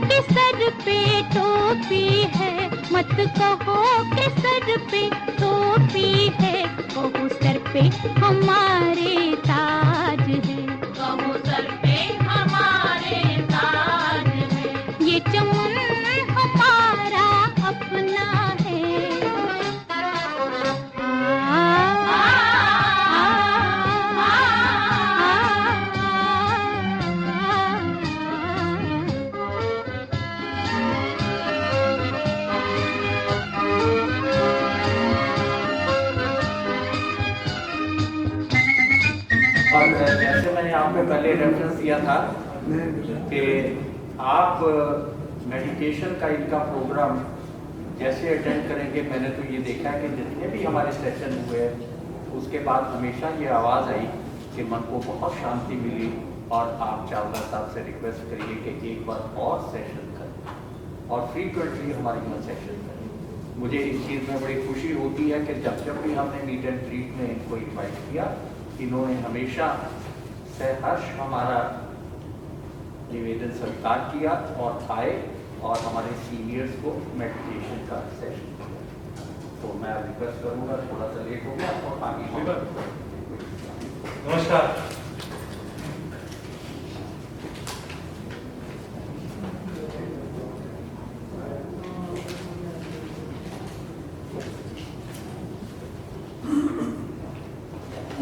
कि सर पे टोपी है, मत कहो कि सर पे टोपी है, कहो सर पे हमारे ताज है, कहो सर पे हमारे ताज है, ये चमन हमारा अपना है। और जैसे मैंने आपको पहले रेफरेंस दिया था कि आप मेडिटेशन का इनका प्रोग्राम जैसे अटेंड करेंगे, मैंने तो ये देखा है कि जितने भी हमारे सेशन हुए उसके बाद हमेशा ये आवाज़ आई कि मन को बहुत शांति मिली, और आप चावला साहब से रिक्वेस्ट करिए कि एक बार और सेशन करें और फ्रीक्वेंटली हमारी यहाँ सेशन करें। मुझे इस चीज़ में बड़ी खुशी होती है कि जब जब भी हमने मीट एंड ट्रीट में इनको इन्वाइट किया, इन्होंने हमेशा सहर्ष हमारा निवेदन स्वीकार किया और आए और हमारे सीनियर्स को मेडिटेशन का सेशन किया। तो मैं रिक्वेस्ट करूंगा, थोड़ा सा लेट हो गया और आगे। नमस्कार।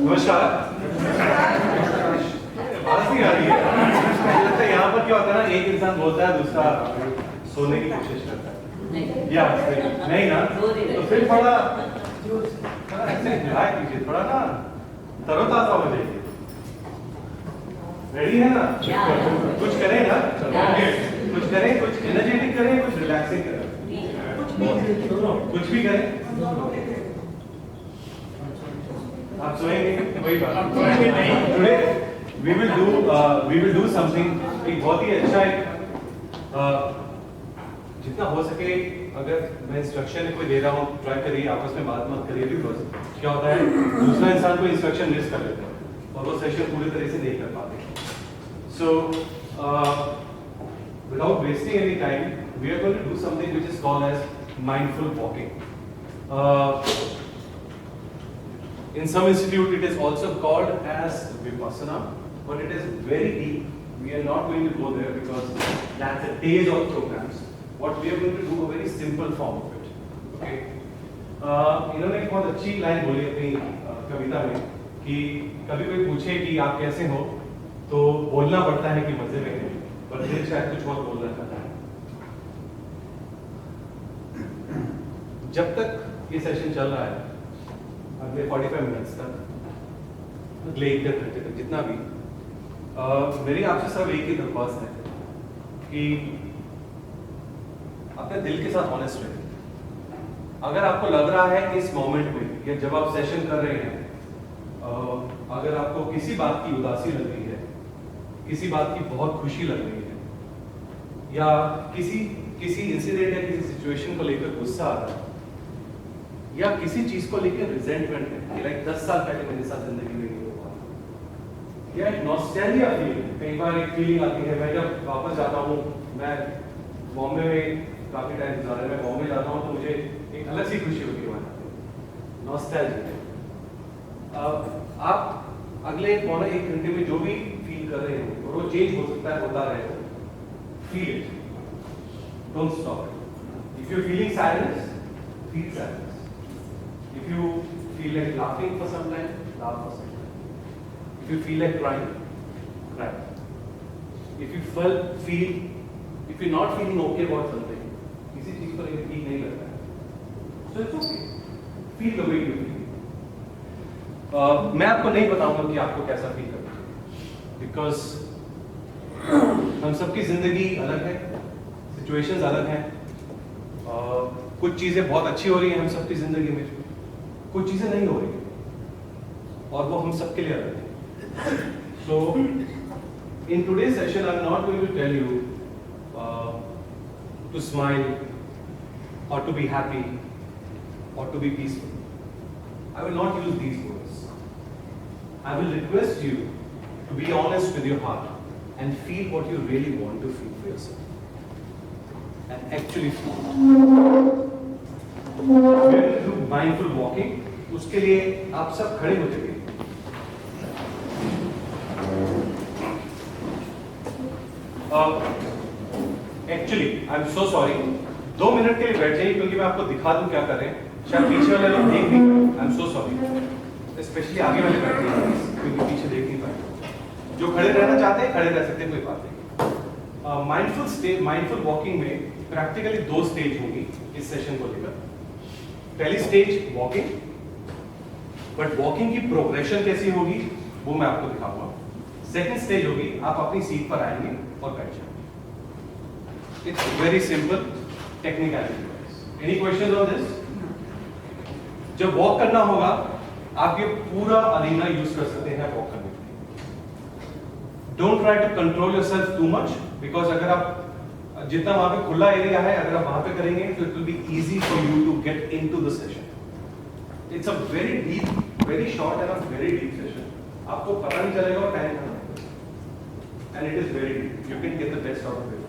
नमस्कार। आवाज नहीं आ रही है। लगता है यहाँ पर क्या होता है ना, एक इंसान बोलता है, दूसरा सोने की कोशिश करता है। या नहीं ना, तो फिर थोड़ा ऐसे एंजॉय कीजिए, थोड़ा ना तरोताजा हो जाइए। रेडी है ना? कुछ करें ना, कुछ करें, कुछ एनर्जेटिक करें, कुछ रिलैक्सिंग करें, कुछ भी करें। आप सोएंगे वही बात। Today we will do something एक बहुत ही अच्छा एक जितना हो सके, अगर मैं इंस्ट्रक्शन कोई दे रहा हूँ, ट्राई करिए, आपस में बात मत करिए, बिकॉज क्या होता है दूसरा इंसान को इंस्ट्रक्शन मिस कर लेता है और वो सेशन पूरी तरह से नहीं कर पाते। So without wasting any time we are going to do something which is called as mindful walking. In some institute, it is also called as Vipassana, but it is very deep. We are not going to go there because that's a days of programs. What we are going to do a very simple form of it. Okay. इन्होंने एक बहुत अच्छी line बोली अपनी कविता में कि कभी कोई पूछे कि आप कैसे हो, तो बोलना पड़ता है कि मजे में है, पर दिल शायद कुछ और बोलना चाहता है। जब तक ये सेशन चल रहा है, अगले 45 मिनट्स तक, अगले 1 घंटे तक, जितना भी, मेरी आपसे सब एक ही दरख्वास्त है कि अपने दिल के साथ ऑनेस्ट रहिए। अगर आपको लग रहा है इस मोमेंट में या जब आप सेशन कर रहे हैं, अगर आपको किसी बात की उदासी लग रही है, किसी बात की बहुत खुशी लग रही है, या किसी इंसिडेंट या किसी सिचुएशन को लेकर गुस्सा आ रहा है, या किसी चीज को लेकर रिजेंटमेंट है, लाइक 10 साल पहले मेरे साथ जिंदगी में नहीं हुआ, या एक नॉस्टैल्जिया फीलिंग, कई बार एक फीलिंग आती है, मैं जब वापस जाता हूँ, मैं बॉम्बे में काफी टाइम गुजारा है, मैं बॉम्बे जाता हूँ तो मुझे एक अलग सी खुशी होती है वहाँ। नॉस्टैल्जिया। आप अगले पौने 1 घंटे में जो भी फील कर रहे हो, और वो चेंज हो सकता है, होता रहे, feel it, don't stop it. If you feeling sadness, feel sadness. If you feel like laughing for some time, laugh for some time. If you feel like crying, cry. If you're not feeling okay about something, किसी चीज पर ठीक नहीं लग रहा है, so it's okay. Feel the way you feel. मैं आपको नहीं बताऊंगा कि आपको कैसा फील करना है, because हम सबकी जिंदगी अलग है, सिचुएशंस अलग हैं, कुछ चीजें बहुत अच्छी हो रही हैं हम सबकी जिंदगी में, कुछ चीजें नहीं हो रही, और वो हम सबके लिए अलग है। So in today's session I am not going to tell you to smile और टू बी हैप्पी और to be peaceful. I will not use these words. I will request you to be honest with your heart and feel what you really want to feel for yourself. actually float. We are going to do mindful walking. उसके लिए आप सब खड़े हो जाइए. Actually, I'm so sorry. 2 minute के लिए बैठ जाइए क्योंकि मैं आपको दिखा दूं क्या कर रहे हैं. शायद पीछे वाले लोग देख नहीं पाए. I'm so sorry. स्पेशली आगे वाले बैठ जाइए क्योंकि पीछे देख नहीं पाए. जो खड़े रहना चाहते हैं खड़े रह सकते हैं, कोई बात नहीं. माइंडफुल वॉकिंग में प्रैक्टिकली 2 स्टेज होंगी इस सेशन को लेकर. पहली स्टेज वॉकिंग, बट वॉकिंग की प्रोग्रेशन कैसी होगी वो मैं आपको दिखाऊंगा. सेकंड स्टेज होगी आप अपनी सीट पर आएंगे और बैठ जाएंगे. It's very simple technicality. Any questions on this? जब वॉक करना होगा आप ये पूरा अरीना यूज कर सकते हैं वॉक करने के लिए. Don't try to control yourself too much, because अगर आप जितना वहां पे खुला एरिया है अगर आप वहां पे करेंगे तो it will be easy for you to get into the session. It's a very deep, very short and a very deep session. आपको पता नहीं चलेगा और टाइम खत्म होगा. And it is very deep. You can get the best out of it.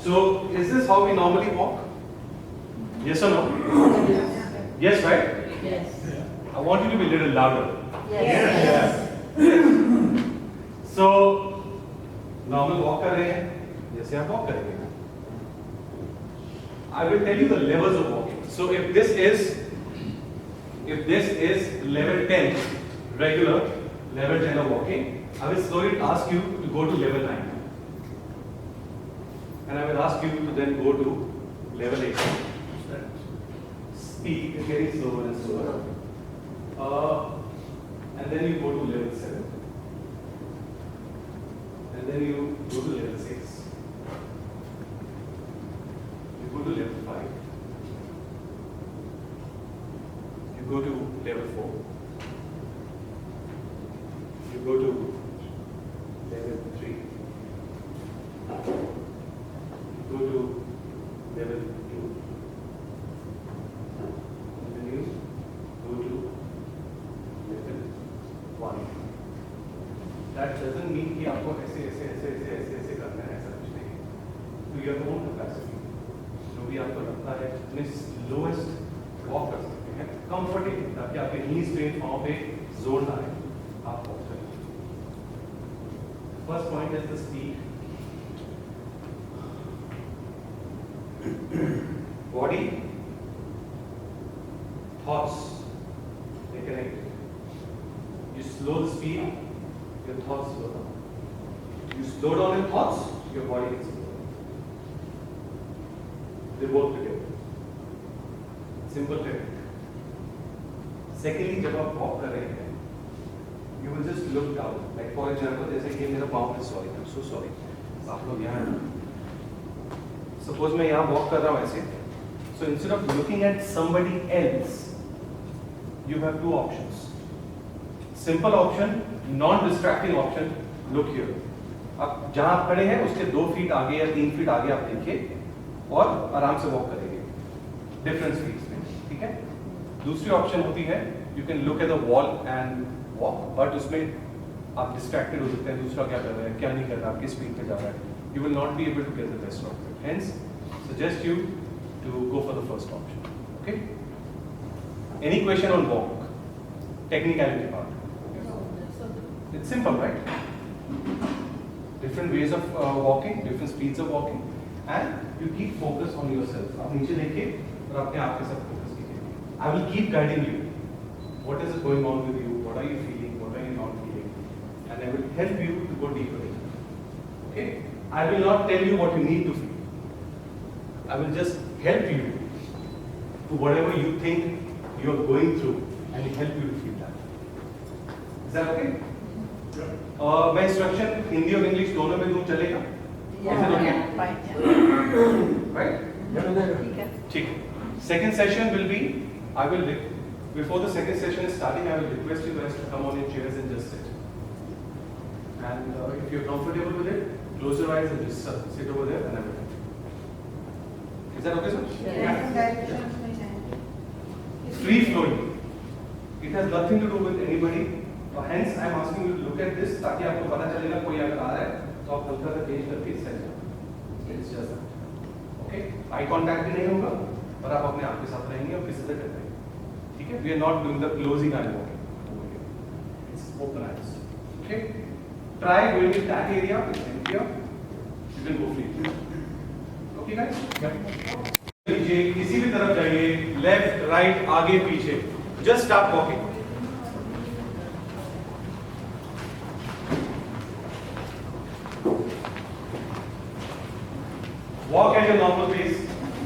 So, is this how we normally walk? Yes or no? Yes, right? Yes. I want you to be a little louder. Yes. So, normal walk कर रहे हैं, जैसे आप walk करेंगे. I will tell you the levels of walking. So, if this is level 10, regular level 10 of walking, I will slowly ask you to go to level 9. And I will ask you to then go to level 8. Speed is getting slower and slower. And then you go to level 7. And then you go to level 6. You go to level 5. You go to level 4. You go to level 3. Go to level 2, and then you go to level 1. That doesn't mean कि आपको ऐसे करना है, ऐसा कुछ नहीं. To your own capacity, जो भी आपको लगता है अपने slowest walk कर सकते हैं, comfortably, ताकि आपके knees पे पाँव पे जोर ना आए, आप walk करें. First point is the speed. Body, thoughts, they connect. You slow the speed, your thoughts slow down. You slow down your thoughts, your body gets slow down. They work together. Simple technique. Secondly, जब आप walk कर रहे हैं, you will just look down. Like for example, जैसे कि मेरा पाँव पे, sorry, I'm so sorry. आप लोग यहाँ हैं. Suppose मैं यहाँ walk कर रहा हूँ ऐसे. So instead of looking at somebody else, you have 2 options. Simple option, non-distracting option. Look here. अब जहाँ आप खड़े हैं उसके 2 फीट आगे या 3 फीट आगे आप देखिए और आराम से वॉक करेंगे डिफरेंट स्पीड्स में. ठीक है. दूसरी ऑप्शन होती है you can look at the wall and walk, but उसमें आप distracted हो सकते हैं. दूसरा क्या कर रहा है, क्या नहीं कर रहा, किस स्पीड पे जा रहा है. You will not be able to get the best of it. Hence, suggest you to go for the first option. Okay? Any question on walk? Technicality part. It's simple, right? Different ways of walking, different speeds of walking, and you keep focus on yourself. आप नीचे देखिए और अपने आप के साथ focus कीजिए. I will keep guiding you. What is going on with you? What are you feeling? What are you not feeling? And I will help you to go deeper. Okay? I will not tell you what you need to feel. I will just help you to whatever you think you are going through and help you to feel that. Is that okay? मैं instruction Hindi और English दोनों में दूं, चलेगा? Right? ठीक है. Second session will be, I will, before the second session is starting, I will request you guys to come on your chairs and just sit. And if you're comfortable with it, close your eyes and just sit over there and I will. Is that okay, sir? Yes. Free flowing. It has nothing to do with anybody. Hence, I am asking you to look at this ताकि आपको पता चलेगा कोई अगर आ रहा है तो आप हल्का सा चेंज करके सेट जाओ. It's just आई कांटेक्ट भी नहीं होगा और आप अपने आप के साथ रहेंगे और किसी से डरेंगे, ठीक है? We are not doing the closing eye walking, it's open eyes, okay? Try going in that area and here you can go free, okay guys? लीजिए, किसी भी तरफ जाइए, लेफ्ट राइट आगे पीछे, just start walking. Walk at your normal pace,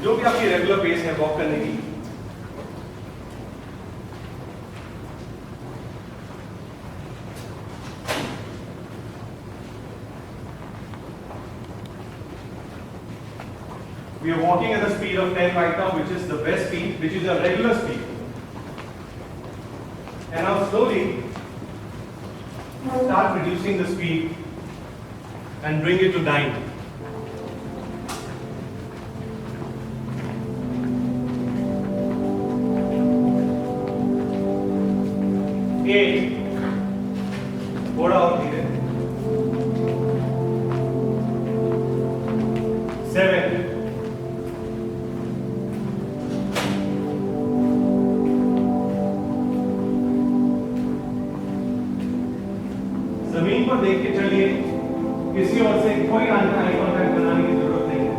जो भी आपकी रेगुलर पेस है वॉक करने की। We are walking at the speed of 10 right now, which is the best speed, which is a regular speed. And now slowly start reducing the speed and bring it to 9. थोड़ा और धीरे, 7, जमीन पर देख के चलिए, किसी और से कोई आई कांटेक्ट बनाने की जरूरत नहीं है।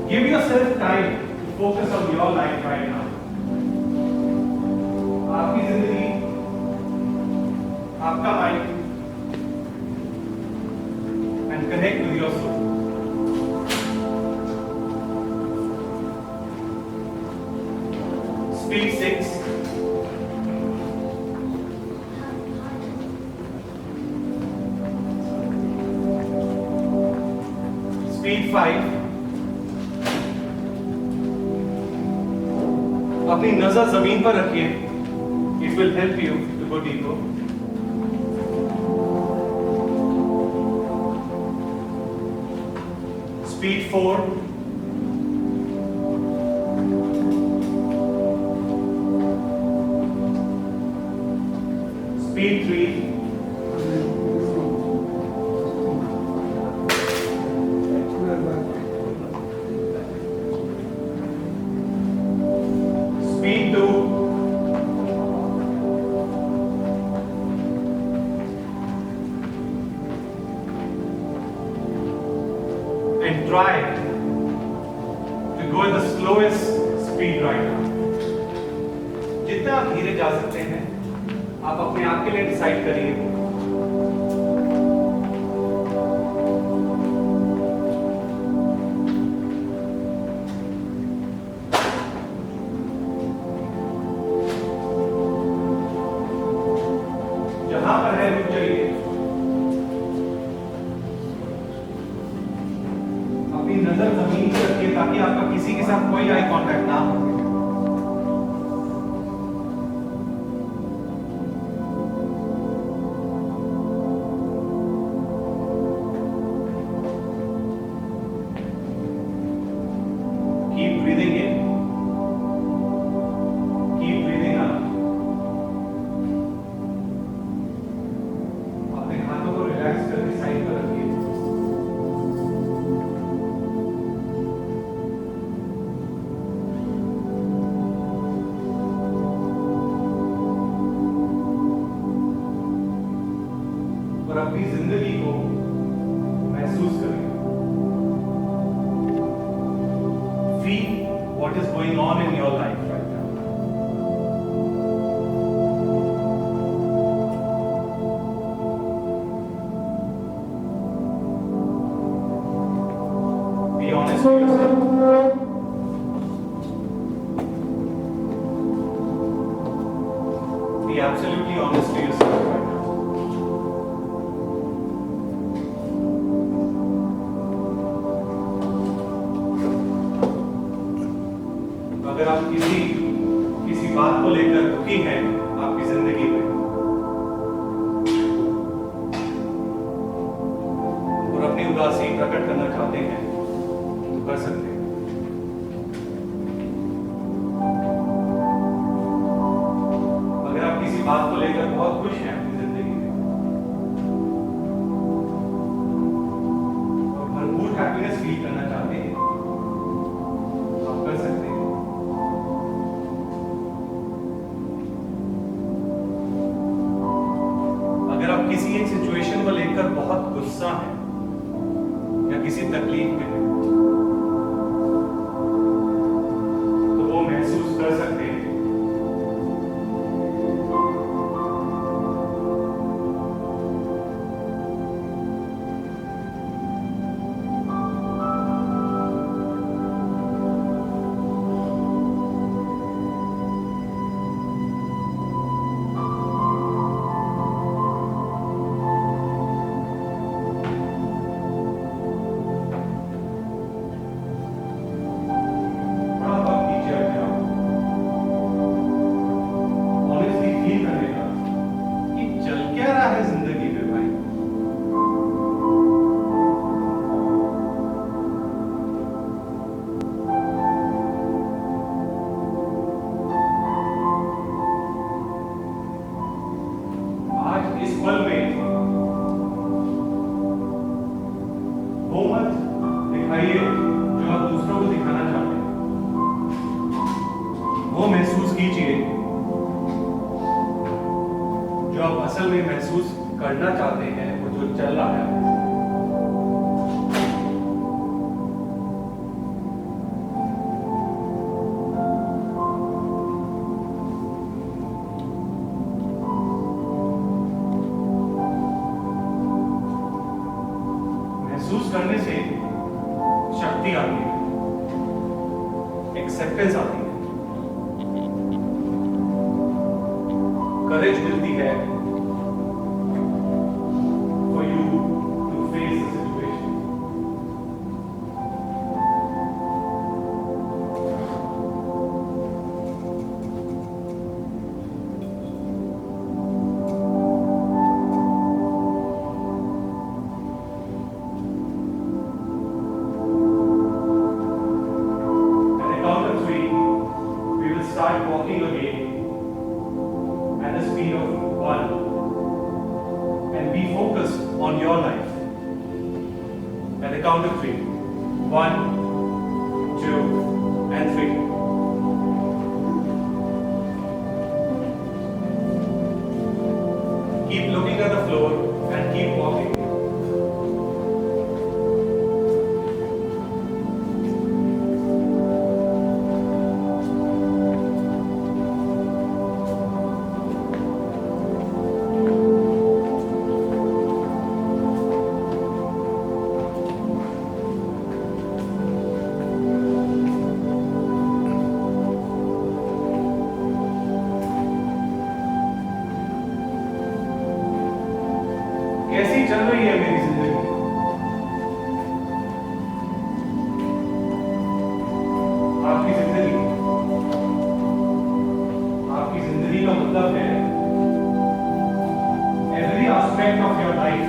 Give yourself time to focus on your life right now. आपकी जिंदगी, आपका mind, and connect with your soul. Speed 6, speed 5। अपनी नजर जमीन पर रखिए, it will help you to go deeper. Speed 4, speed 3, speed 2, and try to go at the slowest speed right now. जितना आप धीरे जा सकते हैं, आप अपने आप के लिए डिसाइड करिए। जहां पर है रुक जाइए, अपनी नजर जमीन पर रखिए ताकि आपका किसी के साथ कोई आई कांटेक्ट ना हो। Keep breathing in, keep breathing out. अपने हाथों को रिलैक्स करके साइड पर रखिए। और अपनी जिंदगी को महसूस करें। Feel what is going on in your life right now. Be honest with yourself. Be absolutely honest to yourself right now. अगर आप किसी बात को लेकर दुखी हैं आपकी जिंदगी में और अपनी उदासी प्रकट करना चाहते हैं तो कर सकते हैं। अगर आप किसी बात को लेकर बहुत खुश हैं अपनी जिंदगी में और भरपूर हैप्पीनेस गुस्सा है या किसी तकलीफ में है, तो वो महसूस कर सकते हैं। महसूस कीजिए जो आप असल में महसूस करना चाहते हैं, वो जो चल रहा है। महसूस करने से शक्ति आती है, एक्सेप्टेंस आती है, करेज मिलती है for you to face the situation. At the count of 3, we will start walking again at the speed of 1 and be focused on your life. At the count of 3, 1, 2 and 3. Keep looking at the floor and keep walking. कैसी चल रही है मेरी जिंदगी? आपकी जिंदगी, आपकी जिंदगी का मतलब है every aspect of your life.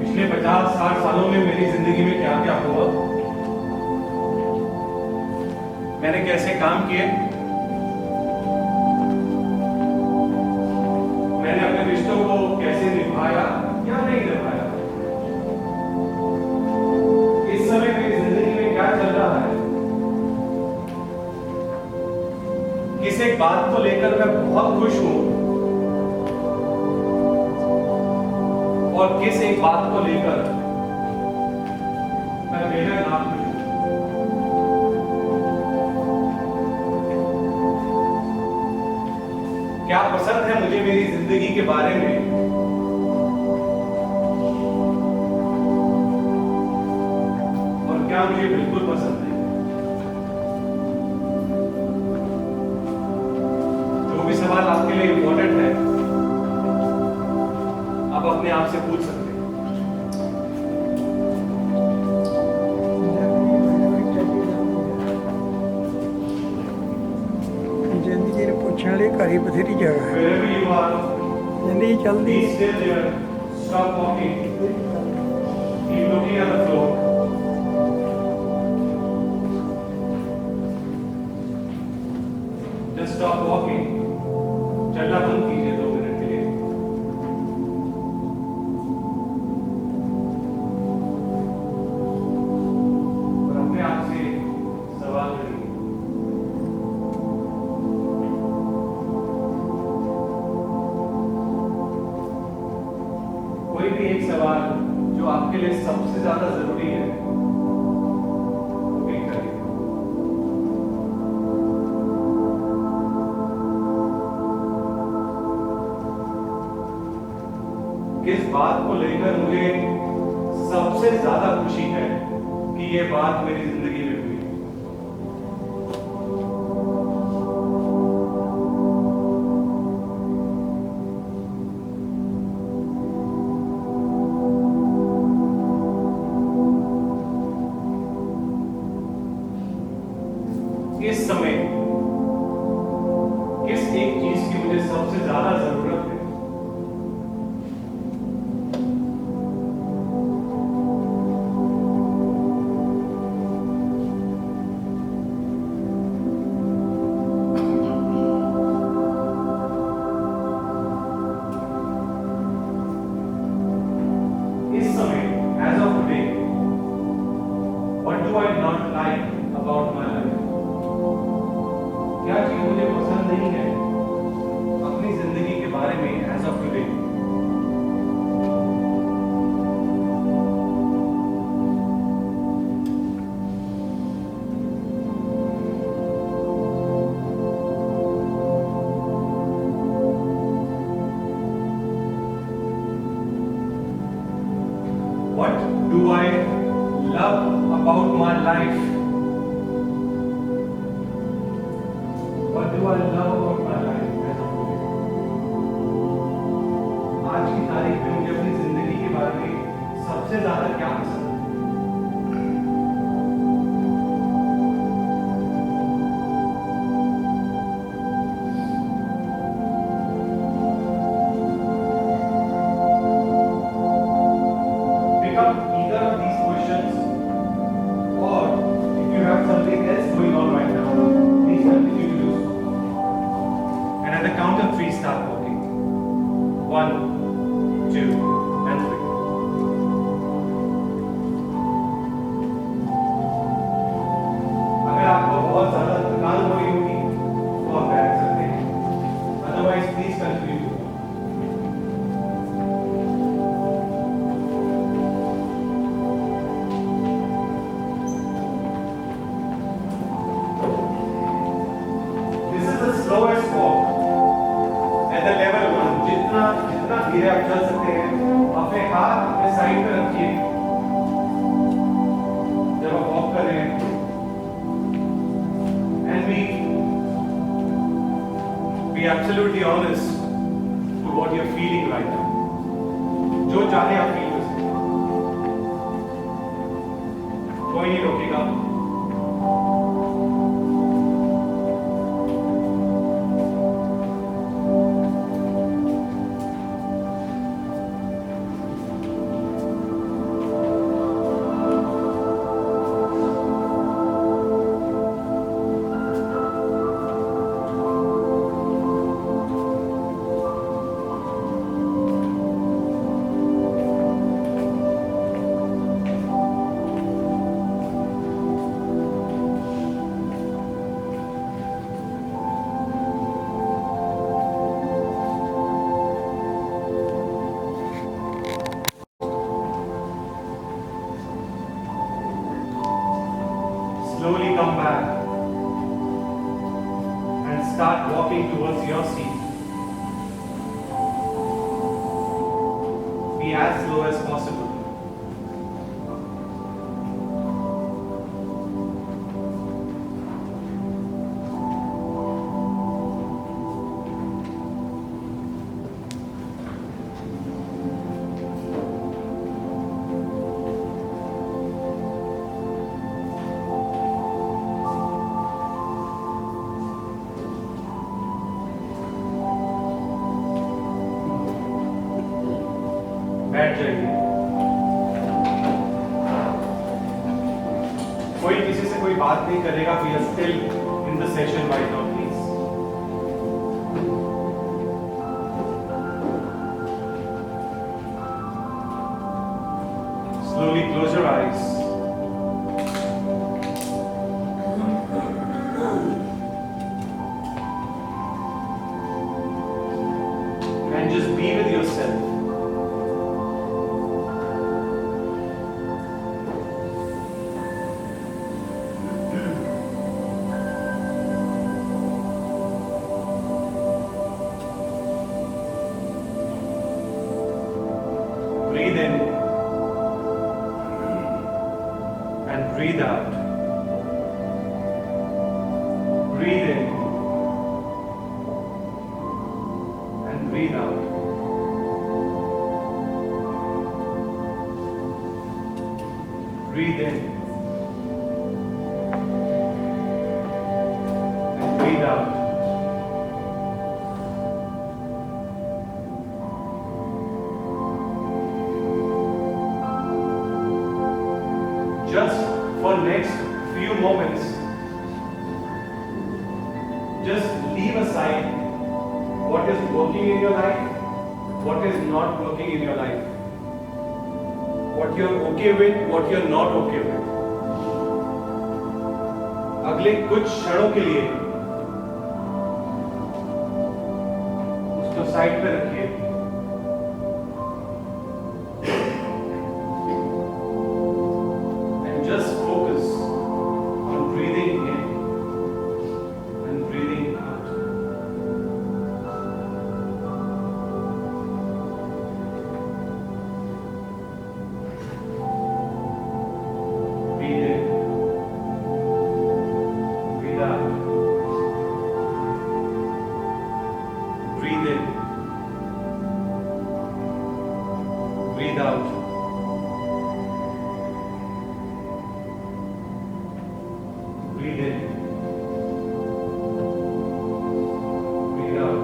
पिछले 50-60 सालों में मेरी जिंदगी में क्या क्या हुआ, मैंने कैसे काम किए, मैंने अपने रिश्तों को कैसे निभाया या नहीं निभाया, इस समय मेरी जिंदगी में क्या चल रहा है, किस एक बात को लेकर मैं बहुत खुश हूं और किस एक बात को लेकर मैं बेहद नाखुश हूं। क्या पसंद है मुझे मेरी जिंदगी के बारे में, और क्या मुझे बिल्कुल पसंद नहीं। जो भी सवाल आपके लिए इंपॉर्टेंट है, आप अपने आप से पूछ सकते हैं। जिंदगी ਨੂੰ ਪੁੱਛਣ ਲਈ ਘਰੀ ਬਥੇਰੀ ਜਗ੍ਹਾ ਹੈ। Wherever you are, ਜ਼ਿੰਦਗੀ ਚੱਲਦੀ be still there. Stop walking. Keep looking at the floor. Just stop walking. चलना बंद कीजिए 2 मिनट के लिए। और अपने आप से सवाल करिए, कोई भी एक सवाल जो आपके लिए सबसे ज्यादा जरूरी है, पिक करिए। किस बात को लेकर मुझे सबसे ज्यादा खुशी है कि ये बात मेरी जिंदगी में हुई? इस समय किस एक चीज की मुझे सबसे ज्यादा जरूरत है? इस समय, as of today, what do I not like about my life? क्या चीज मुझे पसंद नहीं है अपनी जिंदगी के बारे में as of today? What do I love about my life? What do I love about my life as of today? आज की तारीख में मुझे अपनी जिंदगी के बारे में सबसे ज्यादा क्या पसंद है? Pick up either of these questions, or if you have something else going on right now, please continue to do so. And at the count of 3, start walking. 1, 2, and 3. अगर आपको बहुत ज्यादा थकान हो रही होगी तो आप बैठ सकते हैं, otherwise please continue to walk. This is the slowest walk at the level 1. जितना धीरे आप चल सकते हैं, अपने हाथ अपने साइड पे रखिए जब आप वॉक कर रहे हैं, and be absolutely honest to what you're feeling right now. जो चाहे आप फील कर सकते हैं, कोई नहीं रोकेगा. Slowly come back and start walking towards your seat. Be as slow as possible. बैठ जाइए. कोई किसी से कोई बात नहीं करेगा. We are still in the session right now, please. Slowly close your eyes. And just be with yourself. Breathe in and breathe out. Breathe in and breathe out. Breathe in and breathe out. Just for next few moments, just leave aside what is working in your life, what is not working in your life, what you're okay with, what you're not okay with. अगले कुछ क्षणों के लिए उसको side पे रखिए. And just focus on breathing in and breathing out. Breathe in, breathe out. Breathe in, breathe out. Breathe in, breathe out.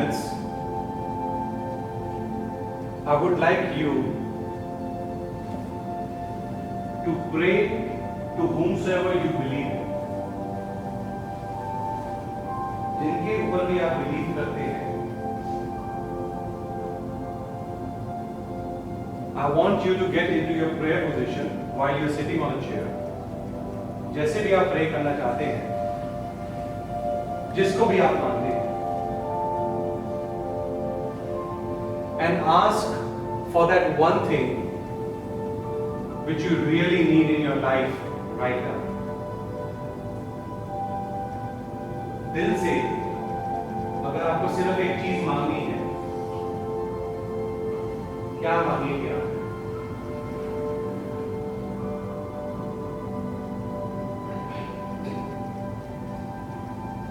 minutes, I would like you to pray to whomsoever you believe in. जिनके ऊपर भी आप believe करते हैं, I want you to get into your prayer position while you're sitting on a chair. जैसे भी आप pray करना चाहते हैं, जिसको भी आप मानते हैं, and ask for that one thing which you really need in your life right now. दिल से अगर आपको सिर्फ एक चीज मांगनी है, क्या मांगेंगे आप?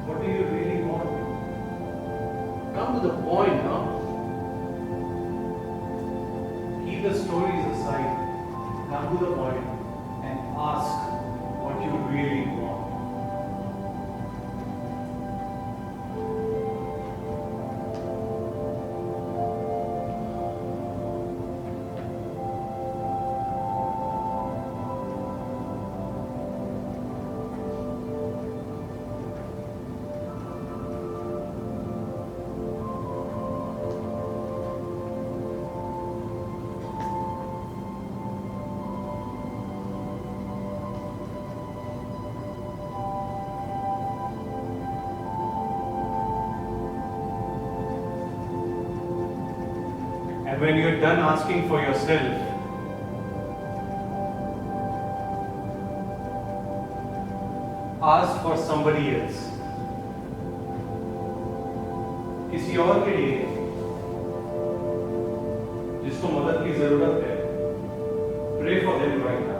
What do you really want? Come to the point, huh? Keep the stories aside. Come to the point and ask what you really want. And when you're done asking for yourself, ask for somebody else. किसी और के लिए जिसको मदद की जरूरत है, pray for them right now.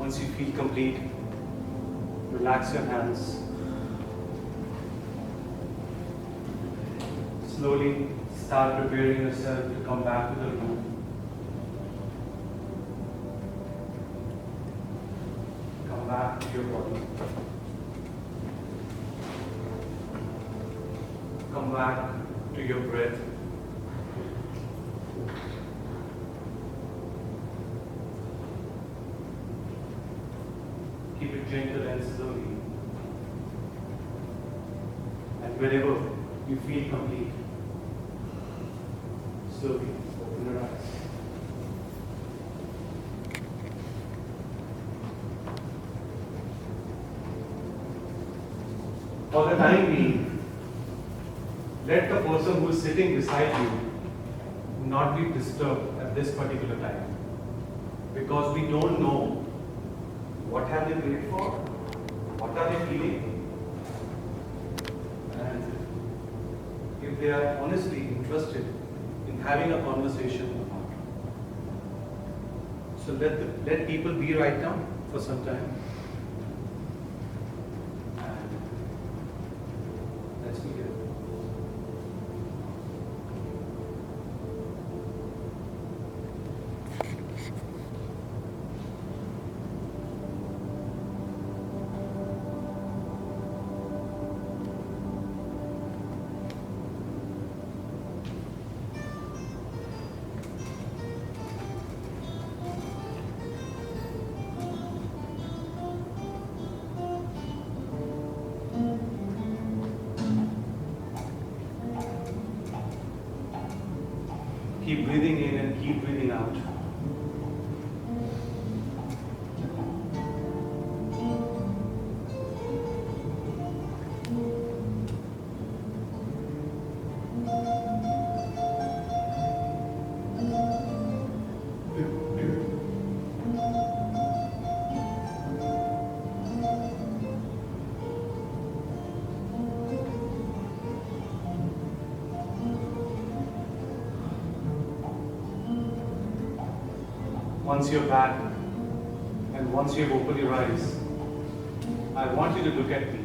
Once you feel complete, relax your hands. Slowly start preparing yourself to come back to the room. Come back to your body. Come back to your breath. Keep it gentle and slowly. And whenever you feel complete, slowly open your eyes. For the time being, let the person who is sitting beside you not be disturbed at this particular time. Because we don't know what have they prayed for, what are they feeling, and if they are honestly interested in having a conversation about it. So So let people be right now for some time. And let's begin. Keep breathing in and keep breathing out. Once you're back and once you've opened your eyes, I want you to look at me.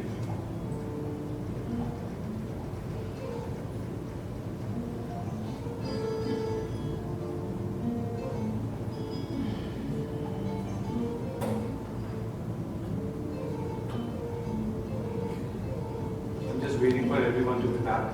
I'm just waiting for everyone to be back.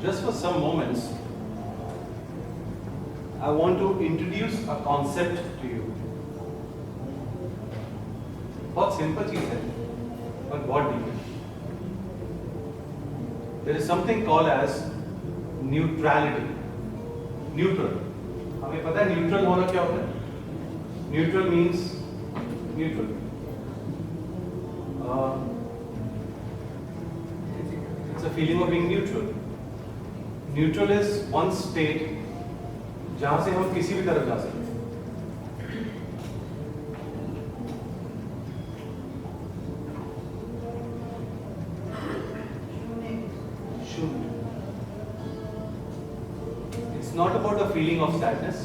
Just for some moments, I want to introduce a concept to you. बहुत simple चीज है, but बहुत deep है. There is something called as neutrality. Neutral. हमें पता है neutral होना क्या होता है? Neutral means neutral. It's a feeling of being neutral. Neutral is one state जहां से हम किसी भी तरफ जा सकते हैं. शून्य. It's not about the feeling of sadness.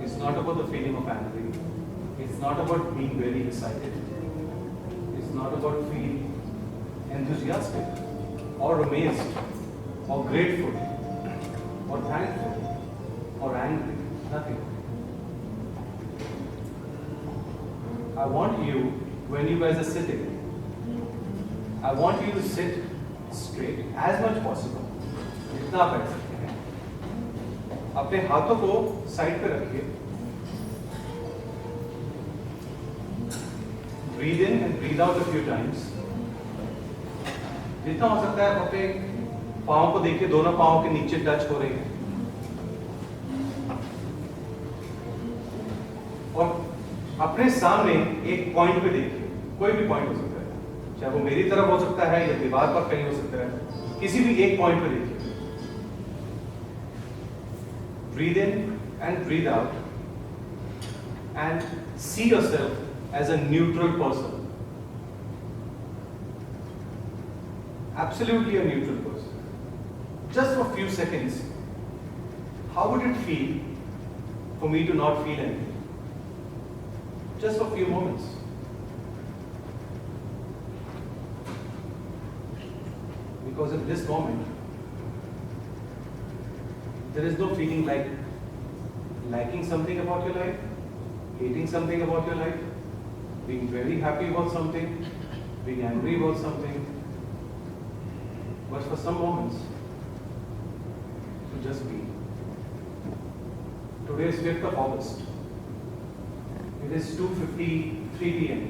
It's not about the feeling of anger. It's not about being very excited. It's not about feeling enthusiastic or amazed or grateful or thankful or angry. Nothing. I want you, when you guys are sitting, I want you to sit straight as much possible. जितना आप बैठ सकते हैं. अपने हाथों को side पे रखिए. Breathe in and breathe out a few times. जितना हो सकता है अपने पाँव को देखिए, दोनों पाँव के नीचे टच हो रहे हैं. और अपने सामने एक पॉइंट पे देखिए. कोई भी पॉइंट हो सकता है, चाहे वो मेरी तरफ हो सकता है या दीवार पर कहीं हो सकता है. किसी भी एक पॉइंट पे देखिए. Breathe in and breathe out and see yourself as a neutral person. Absolutely a neutral person. Just for a few seconds, how would it feel for me to not feel anything? Just for a few moments. Because in this moment, there is no feeling like liking something about your life, hating something about your life, being very happy about something, being angry about something. But for some moments, to just be. Today is 5th of August. It is 2:53 p.m.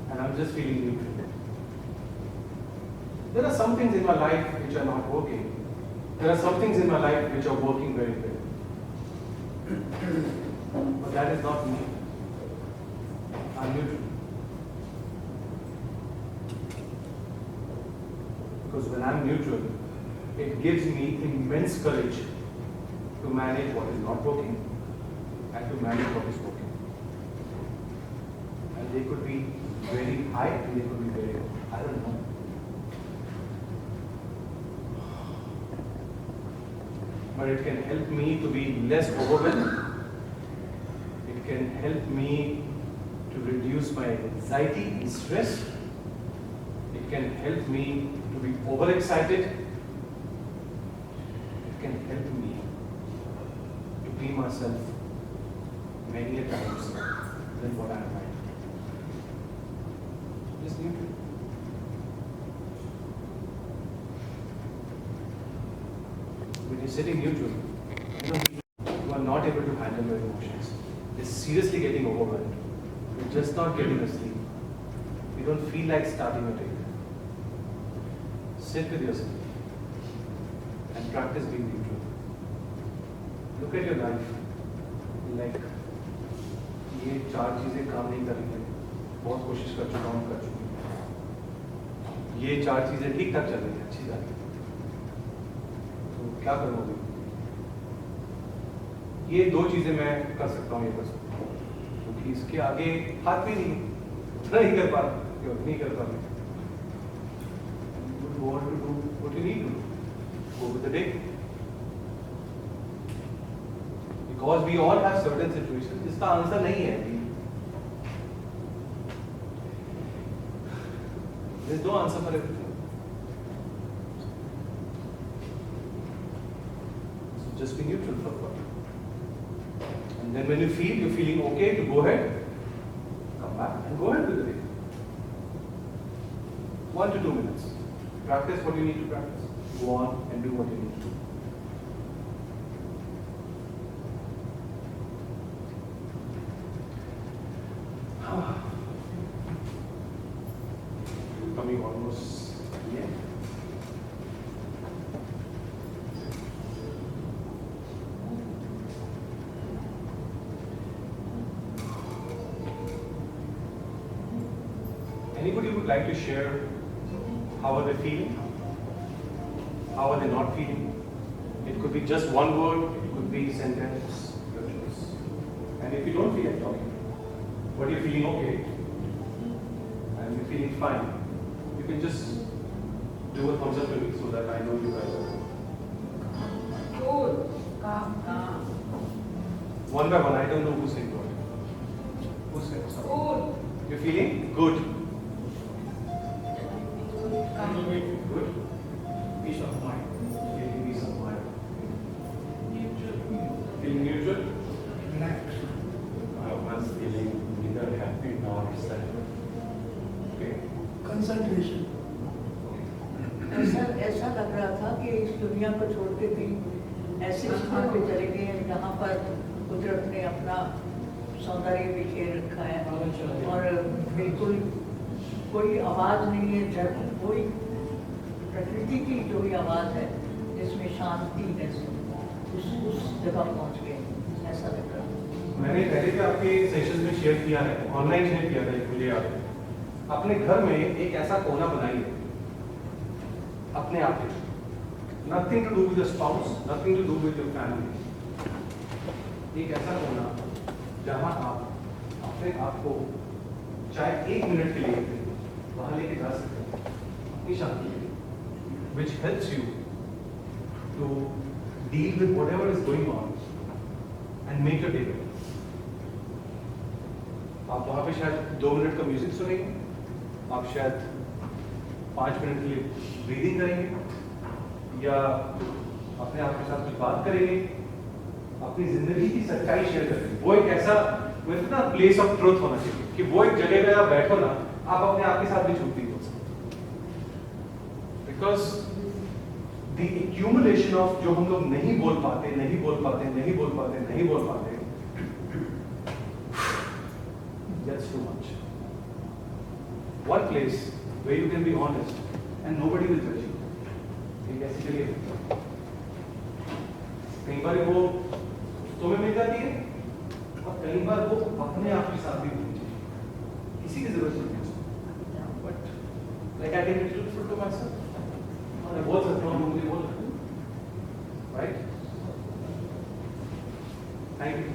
And I'm just feeling neutral. There are some things in my life which are not working. There are some things in my life which are working very well. But that is not me. I'm neutral. Because when I'm neutral, it gives me immense courage to manage what is not working and to manage what is working. high and it could be very low. I don't know. But it can help me to be less overwhelmed. It can help me to reduce my anxiety and stress. It can help me to be overexcited. It can help me to be myself many a times than what I am right now. Just neutral. When you're sitting neutral, you are not able to handle your emotions. You're seriously getting overwhelmed. You're just not getting asleep. You don't feel like starting a day. Sit with yourself and practice being neutral. Look at your life like ये 4 चीजें काम नहीं कर रही हैं, बहुत कोशिश कर चुका हूँ, कर चुकी हूँ। ये 4 चीजें ठीक ठाक चल रही हैं, अच्छी जा रही हैं। तो क्या करूँगी? ये 2 चीजें मैं कर सकता हूँ, ये कर सकता हूँ, क्योंकि इसके आगे हाथ भी नहीं, उतना ही कर पा रहा, नहीं कर पा रहा। You want to do what you need to do. Go with the day. Because we all have certain situations. इसका आंसर नहीं है अभी. There's no answer for everything. So just be neutral for a while. And then when you feel you're feeling okay to go ahead, come back and go ahead with the day. 1 to 2 minutes. Practice what you need to practice. Go on and do what you need to do. Coming almost here. Anybody would like to share how are they feeling? How are they not feeling? It could be just one word, it could be a sentence, your choice. And if you don't feel like talking, but you're feeling okay, and you're feeling fine, you can just do a thumbs up to me so that I know you guys are good. Good. Calm. One by one, I don't know who's saying what. Who's saying something? Good. You're feeling good. Good. Peace of mind. Feeling peace of mind. Feeling neutral. Relax. I was feeling neither happy nor sad. Okay. Concentration. ऐसा लग रहा था कि इस दुनिया को छोड़ के भी ऐसे स्थान पे चले गए हैं जहाँ पर कुदरत ने अपना सौंदर्य बिखेर रखा है और बिल्कुल कोई आवाज नहीं है, कोई प्रकृति की जो भी आवाज है जिसमें शांति है, उस जगह पहुँच गए, ऐसा लग रहा है। मैंने पहले भी आपके सेशन में शेयर किया है, ऑनलाइन शेयर किया था, मुझे याद है। अपने घर में एक ऐसा कोना बनाइए अपने आप के, nothing to do with your spouse, nothing to do with your family. एक ऐसा कोना जहां आप अपने आप को चाहे 1 मिनट के लिए वहां लेके जा सकते हैं अपनी शांति के लिए, which helps you to deal with whatever is going on and make your day better. आप वहां पे शायद 2 मिनट का म्यूजिक सुनेंगे, आप शायद 5 मिनट के लिए ब्रीदिंग करेंगे या अपने आप के साथ कुछ बात करेंगे, अपनी जिंदगी की सच्चाई शेयर करेंगे। वो एक ऐसा ना प्लेस ऑफ ट्रुथ होना चाहिए कि वो एक जगह पे आप बैठो ना, आप अपने आप के साथ भी झूठ नहीं बोल सकते। बिकॉज द एक्यूमुलेशन ऑफ जो हम लोग नहीं बोल पाते, that's too much. One place where you can be honest and nobody will judge you. एक ऐसी जगह है। कई बार वो तुम्हें मिल जाती है और कई बार वो अपने आप के साथ भी मिलती है, किसी की जरूरत नहीं है। But like I can be truthful to myself, मैं बोल सकता हूँ, मुझे बोल सकता हूँ, right? Thank you.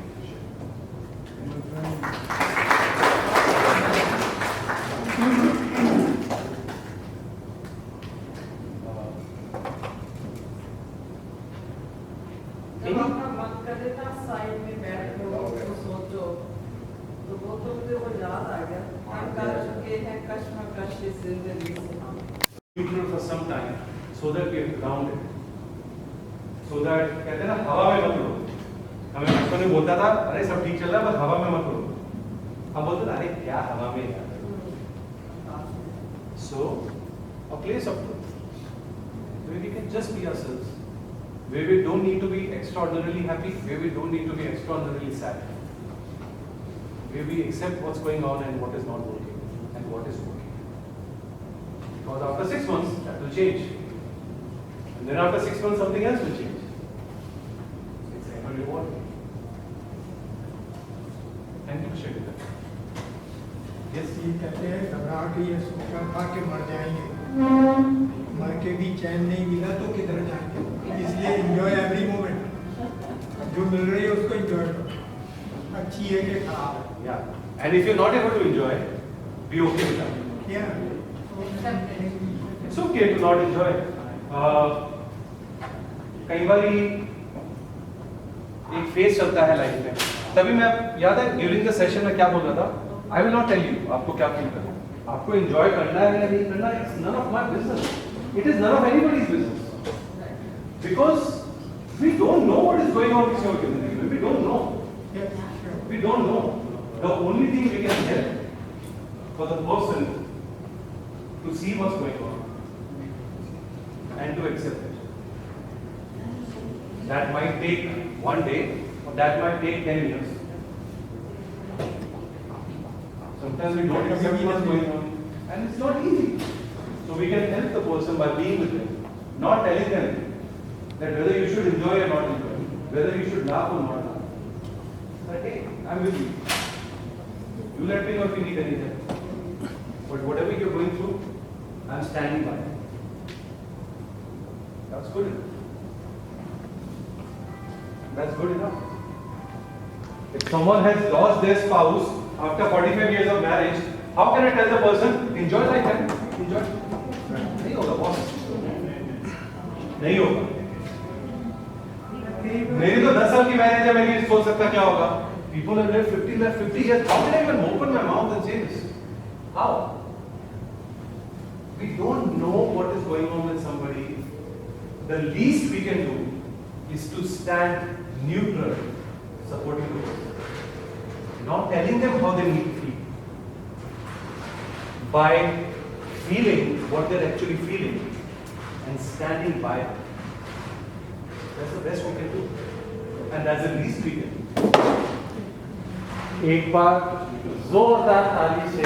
Neutral for some time, so that we are grounded. So that कहते हैं ना हवा में मत उड़ो. हमें बचपन में बोलता था अरे सब ठीक चल रहा है बस हवा में मत उड़ो. हम बोलते थे अरे क्या हवा में यार. So a place of truth where we can just be ourselves, where we don't need to be extraordinarily happy, where we don't need to be extraordinarily sad, where we accept what's going on and what is not working and what is working. Because after 6 months, that will change. And then after 6 months, something else will change. It's ever rewarding. Thank you for sharing that. Yes? ये कहते हैं घबरा के ये सोचकर खा के मर जाएंगे, मर के भी चैन नहीं मिला तो किधर जाएंगे. इसलिए एंजॉय एवरी मोमेंट. जो मिल रही है उसको एंजॉय करो, अच्छी है कि खराब है. Yeah. And if you're not able to enjoy, be okay with that. क्या It's okay to not enjoy. कई बार एक फेज चलता है लाइफ में. तभी मैं याद है ड्यूरिंग द सेशन में क्या बोल रहा था. I will not tell you आपको क्या फील करना है. आपको एंजॉय करना है या नहीं करना. It's none of my business. It is none of anybody's business. Because we don't know what is going on with your जिंदगी. We don't know. We don't know. The only thing we can help for the person to see what's going on and to accept it. That might take 1 day, or that might take 10 years. Sometimes we don't accept what's going on, and it's not easy. So we can help the person by being with them, not telling them that whether you should enjoy or not enjoy, whether you should laugh or not laugh. But hey, I'm with you. You let me know if you need anything. But whatever you're going through, I'm standing by. That's good enough. That's good enough. If someone has lost their spouse after 45 years of marriage, how can I tell the person, enjoy like that? Enjoy. नहीं होगा boss. नहीं होगा. मेरी तो 10 साल की marriage है. मैं नहीं सोच सकता क्या होगा. People have lived 50 years. How can I even open my mouth and say this? How? We don't know what is going on with somebody. The least we can do is to stand neutral, supporting them, not telling them how they need to feel, by feeling what they're actually feeling and standing by it. That's the best we can do, and that's the least we can do. एक बार जोरदार ताली से